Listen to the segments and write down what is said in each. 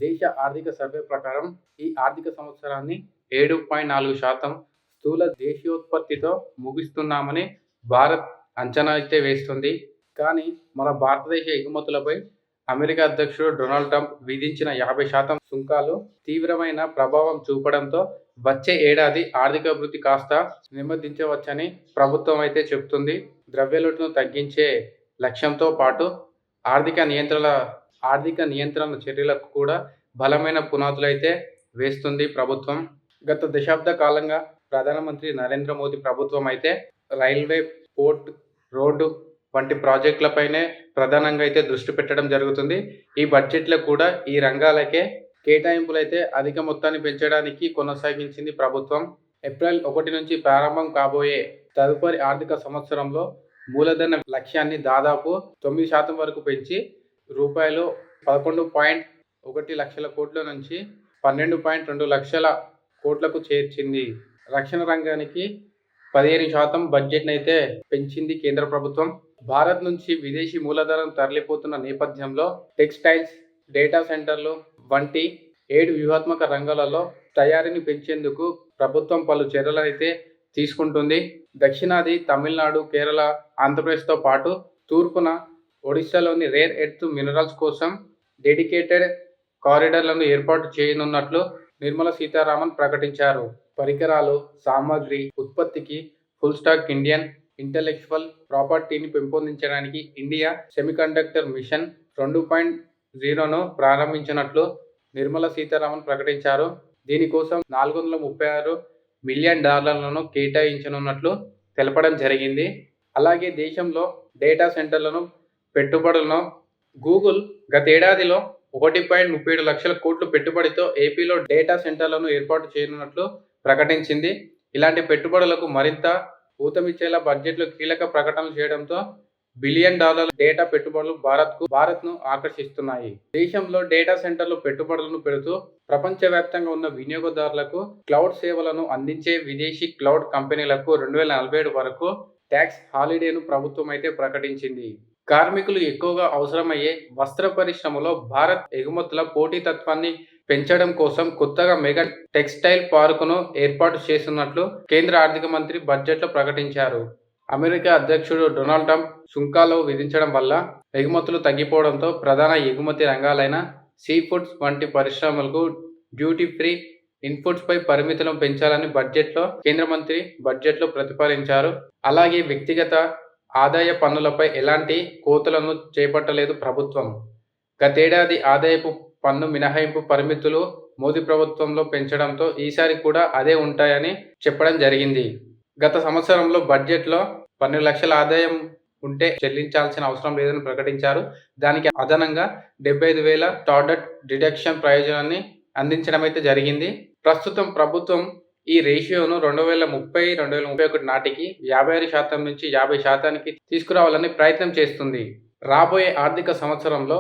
దేశ ఆర్థిక సర్వే ప్రకారం ఈ ఆర్థిక సంవత్సరాన్ని 7.4% స్థూల దేశీయోత్పత్తితో ముగిస్తున్నామని భారత్ అంచనా అయితే వేస్తుంది. కానీ మన భారతదేశ ఎగుమతులపై అమెరికా అధ్యక్షుడు డొనాల్డ్ ట్రంప్ విధించిన 50% సుంకాలు తీవ్రమైన ప్రభావం చూపడంతో వచ్చే ఏడాది ఆర్థికాభివృద్ధి కాస్త నెమ్మదించవచ్చని ప్రభుత్వం అయితే చెబుతుంది. ద్రవ్యలోటును తగ్గించే లక్ష్యంతో పాటు ఆర్థిక నియంత్రణ చర్యలకు కూడా బలమైన పునాదులైతే వేస్తుంది ప్రభుత్వం. గత దశాబ్ద కాలంగా ప్రధానమంత్రి నరేంద్ర మోదీ ప్రభుత్వం అయితే రైల్వే, పోర్ట్, రోడ్డు వంటి ప్రాజెక్టులపైనే ప్రధానంగా అయితే దృష్టి పెట్టడం జరుగుతుంది. ఈ బడ్జెట్లో కూడా ఈ రంగాలకే కేటాయింపులైతే అధిక మొత్తాన్ని పెంచడానికి కొనసాగించింది ప్రభుత్వం. ఏప్రిల్ 1 నుంచి ప్రారంభం కాబోయే తదుపరి ఆర్థిక సంవత్సరంలో మూలధన లక్ష్యాన్ని దాదాపు 9% వరకు పెంచి రూపాయలు 11.1 లక్షల కోట్ల నుంచి 12.2 లక్షల కోట్లకు చేర్చింది. రక్షణ రంగానికి 15% బడ్జెట్ను అయితే పెంచింది కేంద్ర ప్రభుత్వం. భారత్ నుంచి విదేశీ మూలధనం తరలిపోతున్న నేపథ్యంలో టెక్స్టైల్స్, డేటా సెంటర్లు వంటి 7 వ్యూహాత్మక రంగాలలో తయారీని పెంచేందుకు ప్రభుత్వం పలు చర్యలు అయితే తీసుకుంటుంది. దక్షిణాది తమిళనాడు, కేరళ, ఆంధ్రప్రదేశ్తో పాటు తూర్పున ఒడిశాలోని రేర్ ఎర్త్ మినరల్స్ కోసం డెడికేటెడ్ కారిడార్లను ఏర్పాటు చేయనున్నట్లు నిర్మలా సీతారామన్ ప్రకటించారు. పరికరాలు, సామగ్రి ఉత్పత్తికి ఫుల్ స్టాక్ ఇండియన్ ఇంటెలెక్చువల్ ప్రాపర్టీని పెంపొందించడానికి ఇండియా సెమీకండక్టర్ మిషన్ 2.0ను ప్రారంభించినట్లు నిర్మలా సీతారామన్ ప్రకటించారు. దీనికోసం $436 మిలియన్ కేటాయించనున్నట్లు తెలపడం జరిగింది. అలాగే దేశంలో డేటా సెంటర్లను పెట్టుబడులను గూగుల్ గతేడాదిలో 1.37 లక్షల కోట్ల పెట్టుబడితో ఏపీలో డేటా సెంటర్లను ఏర్పాటు చేయనున్నట్లు ప్రకటించింది. ఇలాంటి పెట్టుబడులకు మరింత ఊతమిచ్చేలా బడ్జెట్లో కీలక ప్రకటనలు చేయడంతో $1 బిలియన్ డేటా పెట్టుబడులు భారత్ను ఆకర్షిస్తున్నాయి. దేశంలో డేటా సెంటర్లు పెట్టుబడులను పెడుతూ ప్రపంచవ్యాప్తంగా ఉన్న వినియోగదారులకు క్లౌడ్ సేవలను అందించే విదేశీ క్లౌడ్ కంపెనీలకు 2047 వరకు ట్యాక్స్ హాలిడేను ప్రభుత్వం అయితే ప్రకటించింది. కార్మికులు ఎక్కువగా అవసరమయ్యే వస్త్ర పరిశ్రమలో భారత్ ఎగుమతుల పోటీతత్వాన్ని పెంచడం కోసం కొత్తగా మెగా టెక్స్టైల్ పార్కును ఏర్పాటు చేస్తున్నట్లు కేంద్ర ఆర్థిక మంత్రి బడ్జెట్లో ప్రకటించారు. అమెరికా అధ్యక్షుడు డొనాల్డ్ ట్రంప్ సుంకాలు విధించడం వల్ల ఎగుమతులు తగ్గిపోవడంతో ప్రధాన ఎగుమతి రంగాలైన సీ ఫుడ్స్ వంటి పరిశ్రమలకు డ్యూటీ ఫ్రీ ఇన్పుట్స్ పై పరిమితులను పెంచాలని కేంద్ర మంత్రి బడ్జెట్లో ప్రతిపాదించారు. అలాగే వ్యక్తిగత ఆదాయ పన్నులపై ఎలాంటి కోతలను చేపట్టలేదు ప్రభుత్వం. గతేడాది ఆదాయపు పన్ను మినహాయింపు పరిమితులు మోదీ ప్రభుత్వంలో పెంచడంతో ఈసారి కూడా అదే ఉంటాయని చెప్పడం జరిగింది. గత సంవత్సరంలో బడ్జెట్లో 12 లక్షల ఆదాయం ఉంటే చెల్లించాల్సిన అవసరం లేదని ప్రకటించారు. దానికి అదనంగా 75,000 టార్గెట్ డిడక్షన్ ప్రయోజనాన్ని అందించడం అయితే జరిగింది. ప్రస్తుతం ప్రభుత్వం ఈ రేషియోను 2030-2031 నాటికి 56% నుంచి 50%కి తీసుకురావాలని ప్రయత్నం చేస్తుంది. రాబోయే ఆర్థిక సంవత్సరంలో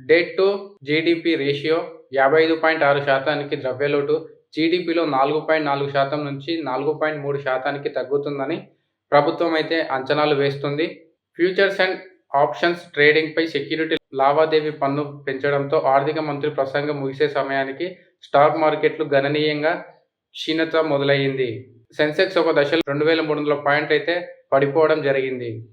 డెట్ టు జీడీపీ రేషియో 55.6%కి, ద్రవ్యలోటు జీడీపీలో 4.4% నుంచి 4.3%కి తగ్గుతుందని ప్రభుత్వం అయితే అంచనాలు వేస్తుంది. ఫ్యూచర్స్ అండ్ ఆప్షన్స్ ట్రేడింగ్ పై సెక్యూరిటీ లావాదేవీ పన్ను పెంచడంతో ఆర్థిక మంత్రి ప్రసంగం ముగిసే సమయానికి స్టాక్ మార్కెట్లు గణనీయంగా క్షీణత మొదలయ్యింది. సెన్సెక్స్ ఒక దశలో 2,300 పాయింట్లు అయితే పడిపోవడం జరిగింది.